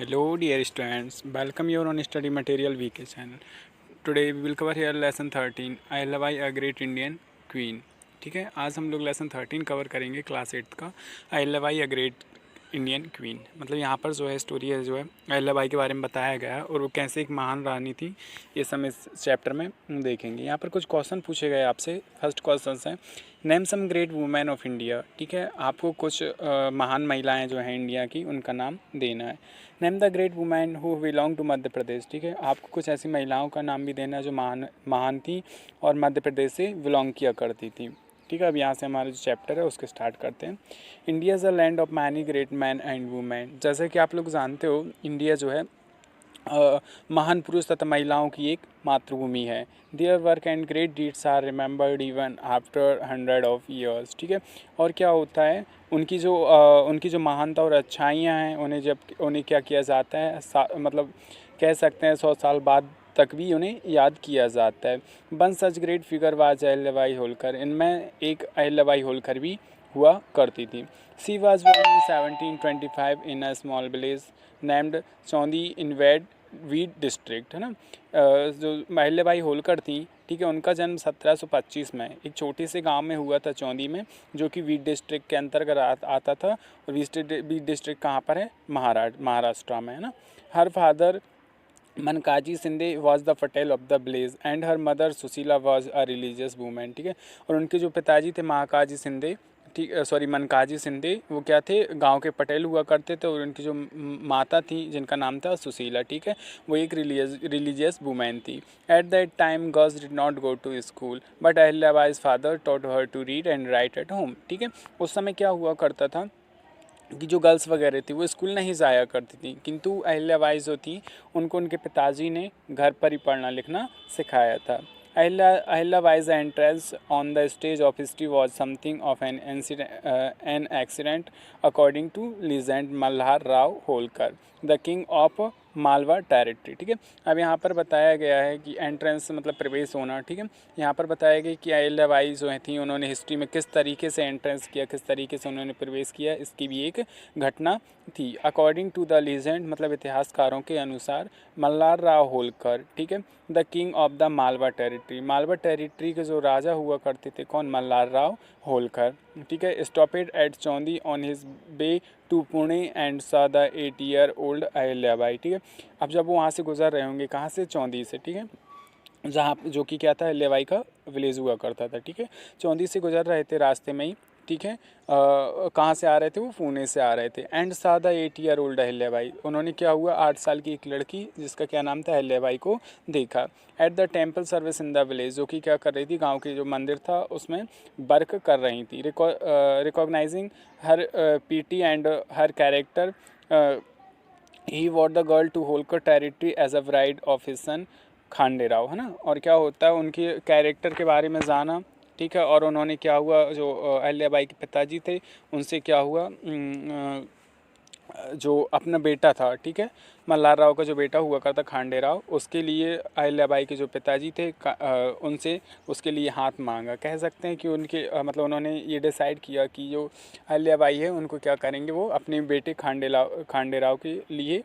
Hello dear students, welcome you on Study Material VK channel. Today we will cover here lesson 13 I love I a great Indian queen. ठीक है, आज हम लोग lesson 13 cover करेंगे class 8 का I love I a great Indian queen. मतलब यहाँ पर जो है स्टोरी है जो है अहिल्याबाई के बारे में बताया गया है और वो कैसे एक महान रानी थी, ये सब इस चैप्टर में देखेंगे। यहाँ पर कुछ क्वेश्चन पूछे गए आपसे। फर्स्ट क्वेश्चन है name some great women of India. ठीक है, आपको कुछ महान महिलाएं जो हैं इंडिया की उनका नाम देना है। Name the great women who belong to Madhya Pradesh. ठीक है, आपको कुछ ऐसी महिलाओं का नाम भी देना है जो महान थी और मध्य प्रदेश से बिलोंग किया करती थी। ठीक है, अब यहाँ से हमारा जो चैप्टर है उसके स्टार्ट करते हैं। India is a land of many great man and women. जैसे कि आप लोग जानते हो, इंडिया जो है महान पुरुष तथा महिलाओं की एक मातृभूमि है। Their work and great deeds are remembered even after 100 of years. ठीक है, और क्या होता है, उनकी जो महानता और अच्छाइयाँ हैं उन्हें क्या किया जाता है, मतलब कह सकते हैं 100 साल बाद तक भी उन्हें याद किया जाता है। One such great figure was Ahilyabai Holkar. इनमें एक अहिल्याबाई होलकर भी हुआ करती थी। She was born in 1725 in a small village named Chaundi in Beed district, है ना। जो अहिल्याबाई होलकर थी, ठीक है, उनका जन्म 1725 में एक छोटे से गांव में हुआ था, चौंदी में, जो कि वीड डिस्ट्रिक्ट के अंतर्गत आता था। और वीड डिस्ट्रिक्ट कहाँ पर है, महाराष्ट्र में, है ना। Her father Mankoji Shinde was the Patel of the village and her mother Sushila was a religious women. ठीक है, और उनके जो पिताजी थे महाकाजी सिंधे, ठीक मनकाजी सिंधे, वो क्या थे, गांव के पटेल हुआ करते थे। और उनकी जो माता थी जिनका नाम था सुशीला, ठीक है, वो एक रिलीजियस वूमेन थी। At that time girls did not go to school but Ahilyabai's father taught her to read and write at home. ठीक है, उस समय क्या हुआ करता था कि जो गर्ल्स वगैरह थी वो स्कूल नहीं जाया करती थी, किंतु अहिल्याबाई जो थी उनको उनके पिताजी ने घर पर ही पढ़ना लिखना सिखाया था। अहिल्याबाई's entrance on the stage of history was something of an accident according to legend Malhar Rao Holkar, the king of Malwa territory. ठीक है, अब यहाँ पर बताया गया है कि एंट्रेंस मतलब प्रवेश होना। ठीक है, यहाँ पर बताया गया कि अहिल्याबाई जो थी उन्होंने हिस्ट्री में किस तरीके से एंट्रेंस किया, किस तरीके से उन्होंने प्रवेश किया, इसकी भी एक घटना थी। अकॉर्डिंग टू द लीजेंड मतलब इतिहासकारों के अनुसार मल्हार राव होलकर, ठीक है, the king of the Malwa territory के जो राजा हुआ करते थे, कौन, मल्हार राव होलकर। ठीक है, stopped at Chaundi on his way to Pune and saw the 8 year old Ahilyabai. ठीक है, अब जब वो वहाँ से गुजर रहे होंगे, कहाँ से, चौंदी से, ठीक है, जहाँ जो कि क्या था, अहिल्याबाई का विलेज हुआ करता था। ठीक है, चौंदी से गुजर रहे थे रास्ते में ही। ठीक है, कहाँ से आ रहे थे, वो पुणे से आ रहे थे। एंड सादा 8 ईयर ओल्ड अहिल्याबाई, उन्होंने क्या हुआ, 8 साल की एक लड़की जिसका क्या नाम था, अहिल्याबाई को देखा। At the temple service in the village, जो कि क्या कर रही थी, गांव के जो मंदिर था उसमें वर्क कर रही थी। Recognising her piety and her character he what the girl to Holkar territory as a bride of his son Khande Rao, है ना। और क्या होता है, उनके कैरेक्टर के बारे में जाना। ठीक है, और उन्होंने क्या हुआ, जो अहिल्याबाई के पिताजी थे उनसे क्या हुआ, जो अपना बेटा था, ठीक है, मल्हार राव का जो बेटा हुआ करता खांडे राव, उसके लिए अहिल्याबाई के जो पिताजी थे उनसे उसके लिए हाथ मांगा। कह सकते हैं कि उनके मतलब उन्होंने ये डिसाइड किया कि जो अहिल्याबाई है उनको क्या करेंगे, वो अपने बेटे खांडे राव के लिए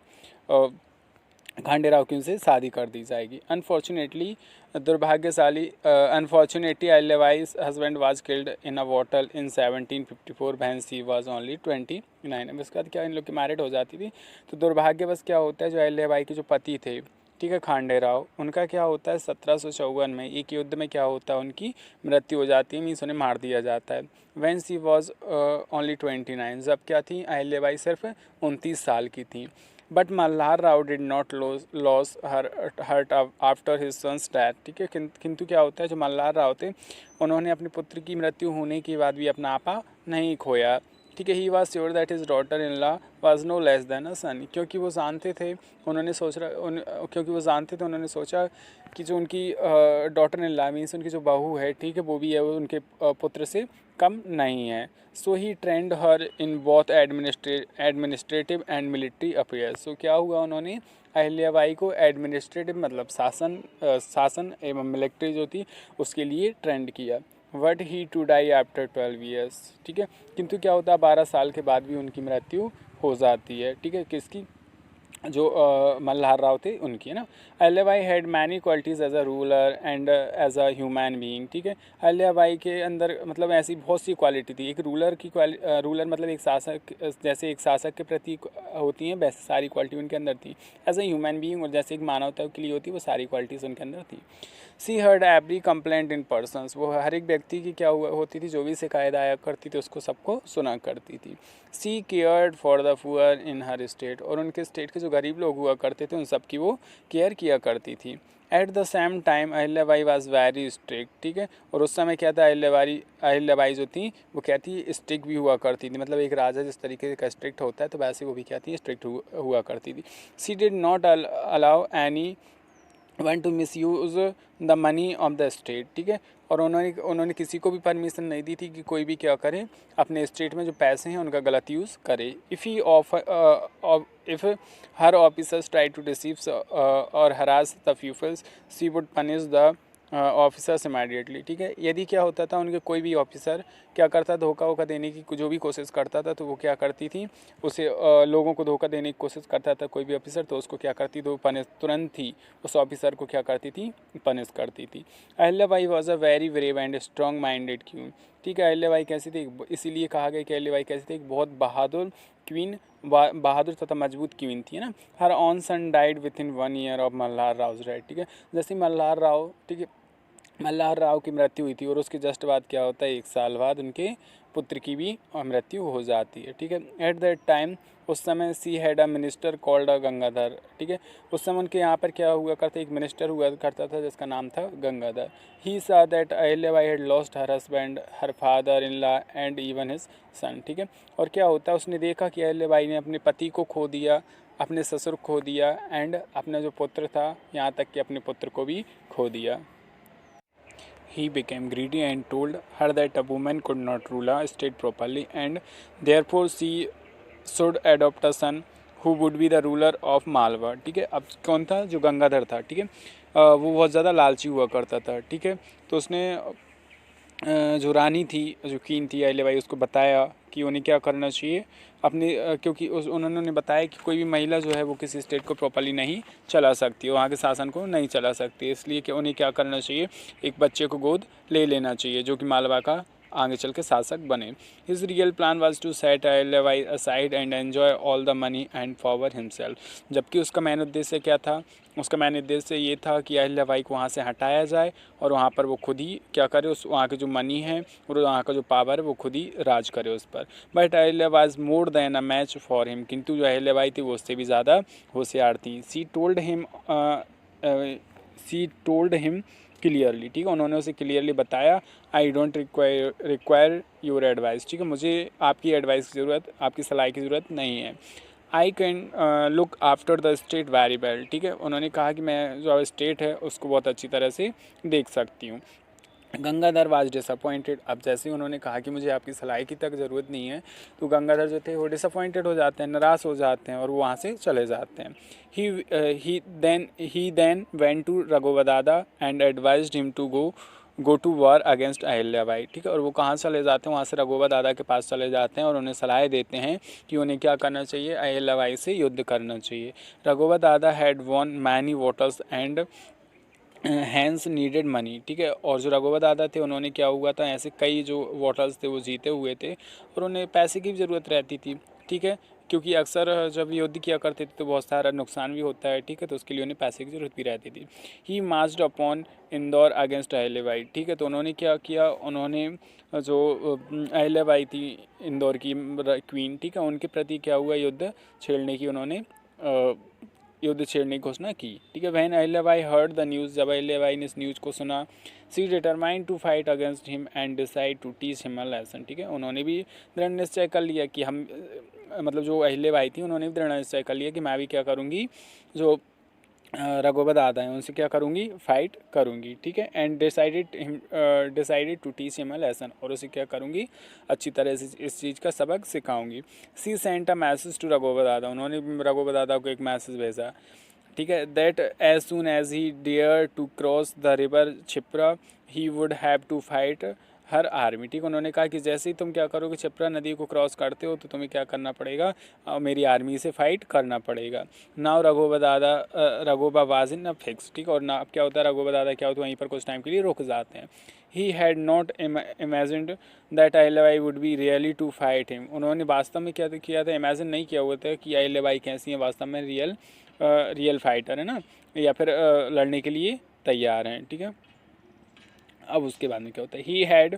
खांडे राव की उनसे शादी कर दी जाएगी। Unfortunately Ahilyabai's husband was killed in a battle in 1754 when she was only 29। अब इसके बाद क्या इन लोग की मैरिड हो जाती थी। तो दुर्भाग्यवश क्या होता है, जो अहिल्याबाई के जो पति थे, ठीक है, खांडे राव, उनका क्या होता है, 1754 में एक युद्ध में क्या होता है, उनकी मृत्यु हो जाती है, मीन्स उन्हें मार दिया जाता है। व्हेन शी वाज ओनली 29, जब क्या थी, अहिल्याबाई सिर्फ 29 साल की थी। But Malhar Rao did not lose heart after his son's death. ठीक है, किंतु क्या होता है, जो मल्हार राव थे उन्होंने अपने पुत्र की मृत्यु होने के बाद भी अपना आपा नहीं खोया। ठीक है, he was sure that his daughter in law was no less than a son, क्योंकि वो जानते थे, उन्होंने सोचा कि जो उनकी डॉटर इन लॉ मीन्स उनकी जो बहू है, ठीक है, वो भी है, वो उनके पुत्र से कम नहीं है। So he trained her in both administrative and military affairs. So क्या हुआ, उन्होंने अहिल्याबाई को एडमिनिस्ट्रेटिव मतलब शासन एवं मिलिट्री जो थी उसके लिए ट्रेंड किया। But he too die after 12 years. ठीक है, किंतु क्या होता है, 12 साल के बाद भी उनकी मृत्यु हो जाती है। ठीक है, किसकी, जो मल्हार राव थे उनकी, है ना। Ahilyabai had many qualities as a ruler and as a human being, ठीक है। अहिल्याबाई के अंदर मतलब ऐसी बहुत सी क्वालिटी थी। एक रूलर की रूलर मतलब एक शासक, जैसे एक शासक के प्रति होती हैं वैसे सारी क्वालिटी उनके अंदर थी। एज अ ह्यूमन बीइंग, और जैसे एक मानवता के लिए होती है वो सारी क्वालिटीज़ उनके अंदर थी। She heard every complaint in persons, वो हर एक व्यक्ति की क्या हुआ होती थी, जो भी शिकायत आया करती थी उसको सबको सुना करती थी। She cared for the poor in her state, और उनके स्टेट के जो गरीब लोग हुआ करते थे उन सब की वो केयर किया करती थी। At the same time Ahilyabai was very strict, ठीक है। और उस समय क्या था, अहिल्याबाई जो थी वो क्या थी, स्ट्रिक्ट भी हुआ करती थी। मतलब एक राजा जिस तरीके का स्ट्रिक्ट होता है तो वैसे वो भी क्या थी, स्ट्रिक्ट हुआ करती थी। She did not allow any one to misuse the money of the state, ठीक है। और उन्होंने किसी को भी परमिशन नहीं दी थी कि कोई भी क्या करे, अपने स्टेट में जो पैसे हैं उनका गलत यूज़ करे। If her officers try to deceive or harass the peoples, she would punish the officers immediately, ठीक है। यदि क्या होता था, उनके कोई भी ऑफिसर क्या करता, धोखा वोखा देने की जो भी कोशिश करता था तो वो क्या करती थी, उसे लोगों को धोखा देने की कोशिश करता था कोई भी ऑफिसर, तो उसको क्या करती थी, वो पनिश तुरंत ही उस ऑफिसर को क्या करती थी, पनिश करती थी। Ahilyabai was a very brave and strong minded queen, ठीक है। अहिल्याबाई कैसी थी, इसीलिए कहा गया कि अहिल्याबाई कैसी थी, एक बहुत बहादुर क्वीन, बहादुर तथा मजबूत क्वीन थी, है ना। Her own son died within 1 year of Malhar Rao right, ठीक है। जैसे मल्हार राव, ठीक है, मल्हार राव की मृत्यु हुई थी और उसके जस्ट बाद क्या होता है, 1 साल बाद उनके पुत्र की भी मृत्यु हो जाती है, ठीक है। एट दैट टाइम, उस समय she had a minister called a Gangadhar, ठीक है। उस समय उनके यहाँ पर क्या हुआ करता, एक मिनिस्टर हुआ करता था जिसका नाम था गंगाधर। ही सा that Ahilyabai had lost her husband, her father in law and even his son, ठीक है। और क्या होता है, उसने देखा कि अहिल्याबाई ने अपने पति को खो दिया, अपने ससुर को खो दिया, एंड अपना जो पुत्र था, यहाँ तक कि अपने पुत्र को भी खो दिया। He became greedy and told her that a woman could not rule a state properly, and therefore she should adopt a son who would be the ruler of Malwa, ठीक है। अब कौन था, जो गंगाधर था, ठीक है। वो बहुत ज़्यादा लालची हुआ करता था, ठीक है। तो उसने जो रानी थी, जो क्वीन थी अहिल्याबाई, उसको बताया कि उन्हें क्या करना चाहिए अपने, क्योंकि उन्होंने बताया कि कोई भी महिला जो है वो किसी स्टेट को प्रॉपर्ली नहीं चला सकती, वहाँ के शासन को नहीं चला सकती, इसलिए कि उन्हें क्या करना चाहिए, एक बच्चे को गोद ले लेना चाहिए जो कि मालवा का आगे चल के शासक बने। His real plan was to set Ahilyabai aside and enjoy all the money and power himself, जबकि उसका मेन उद्देश्य क्या था, उसका मेन उद्देश्य ये था कि अहिल्याबाई को वहाँ से हटाया जाए और वहाँ पर वो खुद ही क्या करे, उस वहाँ के जो मनी है और वहाँ का जो पावर है वो खुद ही राज करे उस पर। But Ahilya was more than a match for him, किंतु जो अहिल्याबाई थी वो उससे भी ज़्यादा होशियार थी। सी टोल्ड हिम क्लियरली, ठीक है। उन्होंने उसे क्लियरली बताया, I don't require your advice, ठीक है, मुझे आपकी एडवाइस की ज़रूरत, आपकी सलाह की ज़रूरत नहीं है। I can look after the state very well, ठीक है। उन्होंने कहा कि मैं जो स्टेट है उसको बहुत अच्छी तरह से देख सकती हूँ। गंगाधर वाज डिसअपॉइंटेड, अब जैसे ही उन्होंने कहा कि मुझे आपकी सलाह की तक ज़रूरत नहीं है, तो गंगाधर जो थे वो डिसअपॉइंटेड हो जाते हैं, निराश हो जाते हैं और वो वहाँ से चले जाते हैं। He then went to Raghobadada and advised him to go to war against Ahilyabai, ठीक है। और वो कहाँ चले जाते हैं, वहाँ से रघुवर दादा के पास चले जाते हैं और उन्हें सलाह देते हैं कि उन्हें क्या करना चाहिए, अहिल्याबाई से युद्ध करना चाहिए। रघुवर Dada had won many voters and hence needed money, ठीक है। और जो रघुवर दादा थे उन्होंने क्या हुआ था, ऐसे कई जो वोटर्स थे वो जीते हुए थे और उन्हें पैसे की भी ज़रूरत रहती थी, ठीक है। क्योंकि अक्सर जब युद्ध किया करते थे तो बहुत सारा नुकसान भी होता है, ठीक है, तो उसके लिए उन्हें पैसे की ज़रूरत भी रहती थी। He marched upon Indore against Ahilyabai, ठीक है। तो उन्होंने क्या किया, उन्होंने जो अहिल्याबाई थी इंदौर की क्वीन, ठीक है, उनके प्रति क्या हुआ, युद्ध छेड़ने की उन्होंने युद्ध छेड़ने की घोषणा की, ठीक है। When Ahilyabai heard the news, जब अहिल्याबाई ने इस न्यूज़ को सुना, she determined to fight against him and decide to teach him a lesson, ठीक है। उन्होंने भी दृढ़ निश्चय कर लिया कि हम मतलब जो अहिल्याबाई थी उन्होंने भी दृढ़ निश्चय कर लिया कि मैं भी क्या करूँगी, जो रघुवर दादा हैं उनसे क्या करूँगी, फाइट करूँगी, ठीक है। And decided to teach him a lesson, और उसे क्या करूँगी, अच्छी तरह से इस चीज़ का सबक सिखाऊंगी। सी सेंट अ मैसेज टू रघुवर दादा, उन्होंने रघुवर दादा को एक मैसेज भेजा, ठीक है, that as soon as he dare to cross the river Chhipra he would have to fight her army. ठीक, उन्होंने कहा कि जैसे ही तुम क्या करोगे, क्षिप्रा नदी को क्रॉस करते हो तो तुम्हें क्या करना पड़ेगा, मेरी आर्मी से फाइट करना पड़ेगा। Now Raghoba was in a fix. ठीक, और ना अब क्या होता है, रघोबा दादा क्या होता है, वहीं पर कुछ टाइम के लिए रुक जाते हैं। He had not imagined that Ahilyabai would be really to fight him. उन्होंने वास्तव में क्या किया था, इमेजिन नहीं किया हुआ था कि अहिल्याबाई कैसी हैं, वास्तव में रियल फाइटर है ना, या फिर लड़ने के लिए तैयार हैं। ठीक है, अब उसके बाद में क्या होता है, he had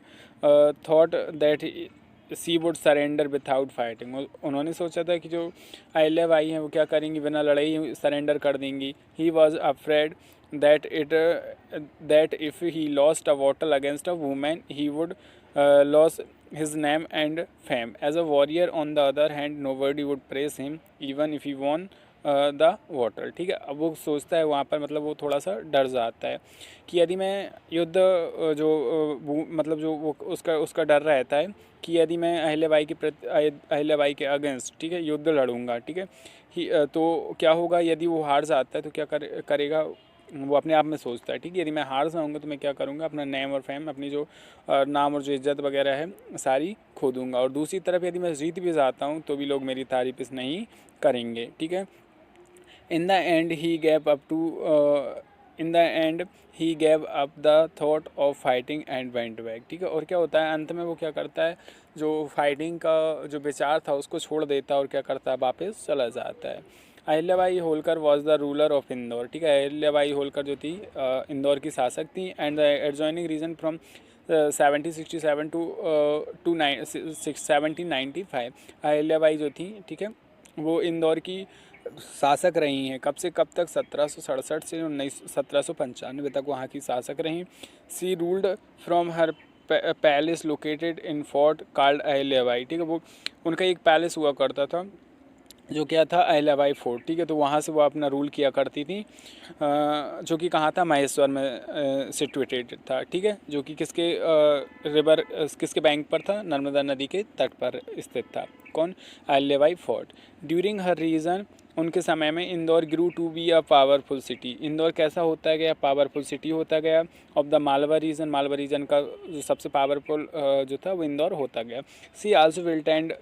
thought that she would surrender without fighting. उन्होंने सोचा था कि जो अहिल्याबाई हैं वो क्या करेंगी, बिना लड़ाई सरेंडर कर देंगी। He was afraid that if he lost a bottle against a women he would loss his name and fame as a warrior. On the other hand, nobody would praise him even if he won the water. ठीक है, अब वो सोचता है वहाँ पर, मतलब वो थोड़ा सा डर जाता है कि यदि मैं युद्ध मतलब जो वो उसका डर रहता है कि यदि मैं अहिल्याबाई के अगेंस्ट, ठीक है, युद्ध लड़ूंगा, ठीक है, तो क्या होगा, यदि वो हार जाता है तो क्या करेगा, वो अपने आप में सोचता है। ठीक है, यदि मैं हार जाऊंगा तो मैं क्या करूंगा, अपना नेम और फेम, अपनी जो नाम और जो इज्जत वगैरह है सारी खो दूंगा। और दूसरी तरफ यदि मैं जीत भी जाता हूँ तो भी लोग मेरी तारीफ नहीं करेंगे। ठीक है, In the end, he gave up the thought of fighting and went back। ठीक है, और क्या होता है, अंत में वो क्या करता है, जो फाइटिंग का जो विचार था उसको छोड़ देता है और क्या करता है, वापस चला जाता है। Ahilyabai Holkar was the ruler of Indore. ठीक है, अहिल्याबाई होलकर जो थी इंदौर की शासक थी। And the adjoining region from 1767 to 1795। अहिल्याबाई जो थी, ठीक है, वो इंदौर की शासक रही हैं। कब से कब तक, 1767 से 1795 तक वहाँ की शासक रहीं। She ruled from her palace located in fort called Ahilyabai. ठीक है, वो उनका एक पैलेस हुआ करता था जो क्या था, अहिल्याबाई फोर्ट। ठीक है, तो वहाँ से वो अपना रूल किया करती थी, जो कि कहाँ था, महेश्वर में सिचुएटेड था। ठीक है, जो कि किसके बैंक पर था, नर्मदा नदी के तट पर स्थित था। कौन, Ahilyabai fort. During her reign, उनके समय में Indore grew to be a powerful city. Indore कैसा होता गया, पावरफुल सिटी होता गया। ऑफ द मालवा रीजन का जो सबसे पावरफुल जो था वो इंदौर होता गया। She also built and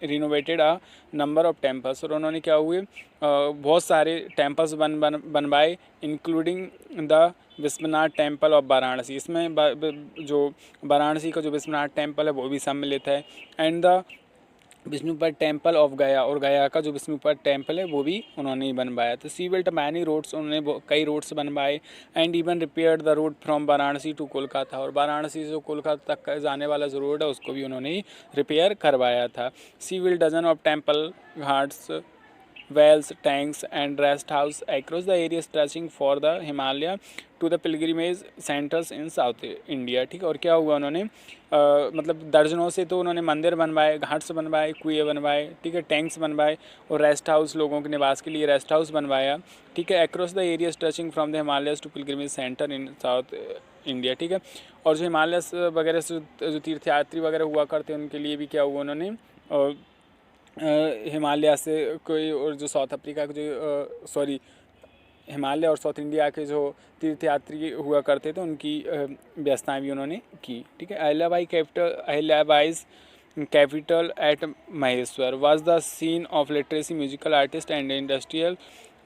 renovated a number of temples. और उन्होंने क्या हुए, बहुत सारे टेम्पल्स बनवाए, including the Vishwanath temple of Varanasi. इसमें जो वाराणसी का जो विश्वनाथ टेम्पल है वो भी सम्मिलित है। And the Vishnupad temple of गया, और गया का जो विष्णुपद टेम्पल है वो भी उन्होंने ही बनवाया। तो सी बिल्ट मैनी रोड्स, उन्होंने कई रोड्स बनवाए। And even repaired the road from Varanasi to Kolkata. और वाराणसी से जो कोलकाता तक जाने वाला जो रोड है उसको भी उन्होंने ही रिपेयर करवाया था। She built dozen of temple, ghats, wells, tanks and rest house across the area stretching for the Himalaya to the pilgrimage centers in South India। ठीक है, और क्या हुआ, उन्होंने मतलब दर्जनों से तो उन्होंने मंदिर बनवाए, घाट्स बनवाए, कुएँ बनवाए, ठीक है, टैंक्स बनवाए, और रेस्ट हाउस, लोगों के निवास के लिए रेस्ट हाउस बनवाया। ठीक है, across the area stretching from the Himalayas to pilgrimage center in South India. ठीक है, और जो हिमालयस वगैरह से जो तीर्थयात्री वगैरह हुआ करते हैं उनके लिए भी क्या हुआ, उन्होंने हिमालय से कोई, और जो साउथ अफ्रीका के जो हिमालय और साउथ इंडिया के जो तीर्थयात्री हुआ करते थे उनकी व्यवस्थाएं भी उन्होंने की। ठीक है, Ahilyabai's capital at Maheshwar was the scene of literacy, musical artist and industrial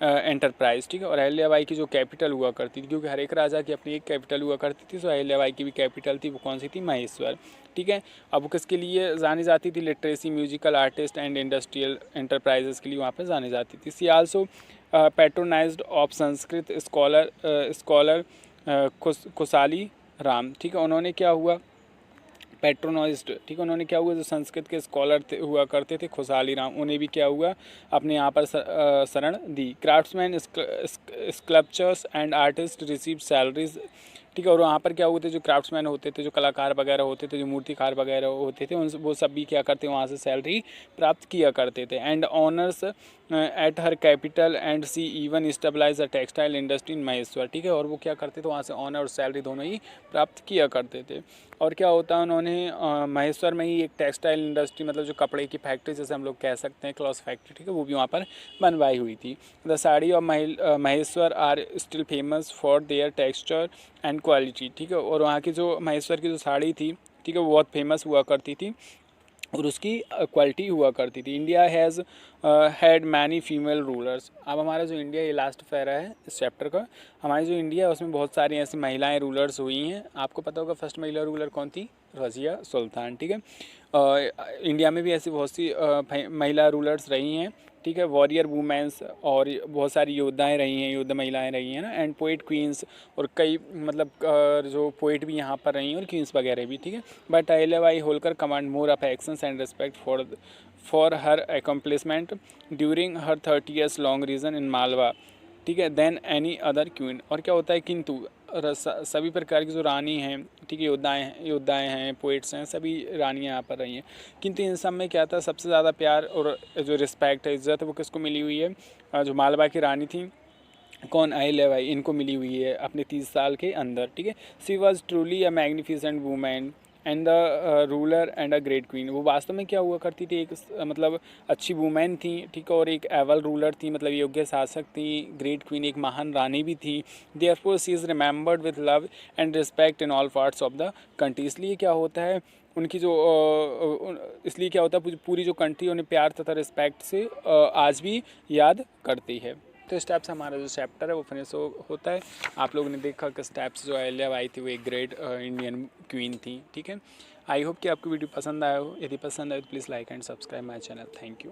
enterprise. ठीक है, और अहिल्याबाई की जो कैपिटल हुआ करती थी, क्योंकि हर एक राजा की अपनी एक कैपिटल हुआ करती थी, तो अहिल्याबाई की भी कैपिटल थी, वो कौन सी थी, महेश्वर। ठीक है, अब वो किसके लिए जानी जाती थी, literacy, musical artist and industrial enterprises के लिए वहाँ पर जानी जाती थी। She also patronised of Sanskrit scholar Khushali Ram. ठीक है, उन्होंने क्या हुआ, पैट्रोनाइज्ड, ठीक है, उन्होंने क्या हुआ, जो संस्कृत के स्कॉलर हुआ करते थे खुशाली राम, उन्हें भी क्या हुआ, अपने यहाँ पर शरण दी। Craftsmen, sculptures and artist receive salaries. ठीक है, और वहाँ पर क्या होते, जो क्राफ्ट्समैन होते थे, जो कलाकार वगैरह होते थे, जो मूर्तिकार वगैरह होते थे, उन वो सब भी क्या करते, वहाँ से सैलरी प्राप्त किया करते थे। And honours at her capital and she even stabilise a textile industry in Maheshwar. ठीक है, और वो क्या करते थे, वहाँ से ऑनर और सैलरी दोनों ही प्राप्त किया करते थे। और क्या होता है, उन्होंने महेश्वर में ही एक टेक्सटाइल इंडस्ट्री, मतलब जो कपड़े की फैक्ट्री जैसे हम लोग कह सकते हैं, क्लॉथ फैक्ट्री, ठीक है, वो भी वहाँ पर बनवाई हुई थी। The sari of Maheshwar are still famous for their texture and quality. ठीक है, और वहाँ की जो महेश्वर की जो साड़ी थी ठीक है, वो बहुत फेमस हुआ करती थी और उसकी क्वालिटी हुआ करती थी। India has had many female rulers. अब हमारा जो इंडिया, ये लास्ट पैरा है इस चैप्टर का, हमारी जो इंडिया है उसमें बहुत सारी ऐसी महिलाएं रूलर्स हुई हैं। आपको पता होगा फर्स्ट महिला रूलर कौन थी? रज़िया सुल्तान। ठीक है, इंडिया में भी ऐसी बहुत सी महिला रूलर्स रही हैं। ठीक है, वॉरियर वुमेंस और बहुत सारी योद्धाएं रही हैं, योद्धा महिलाएं रही हैं ना, एंड पोइट क्वींस, और कई मतलब जो पोइट भी यहाँ पर रही हैं और क्वींस वगैरह भी। ठीक है, but Ahilyabai Holkar command more affections and respect for her accomplishment during her 30 years long reign in Malwa. ठीक है, देन एनी अदर क्वीन। और क्या होता है, किंतु सभी प्रकार की जो रानी हैं, ठीक है, योद्धाएँ हैं, पोइट्स हैं, सभी रानियाँ यहाँ पर रही हैं, किंतु इन सब में क्या था, सबसे ज़्यादा प्यार और जो रिस्पेक्ट है, इज़्ज़त है, वो किसको मिली हुई है? जो मालवा की रानी थी, कौन? अहिल्याबाई, इनको मिली हुई है अपने 30 साल के अंदर। ठीक है, she was truly a magnificent women and the ruler and a great queen. वो वास्तव में क्या हुआ करती थी, एक मतलब अच्छी वूमेन थी, ठीक है, और एक एवल रूलर थी, मतलब योग्य शासक थी, ग्रेट क्वीन एक महान रानी भी थी। Therefore she is remembered with love and respect in all parts of the country. इसलिए क्या होता है, उनकी जो इसलिए क्या होता है, पूरी जो कंट्री उन्हें प्यार तथा रिस्पेक्ट से आज भी याद करती है। तो इस टाइप से हमारा जो चैप्टर है वो फिनिश होता है। आप लोगों ने देखा किस टाइप से जो अहिल्याबाई थी वो एक ग्रेट इंडियन क्वीन थी। ठीक है, आई होप कि आपको वीडियो पसंद आया हो। यदि पसंद आए तो please like and subscribe my channel. Thank you.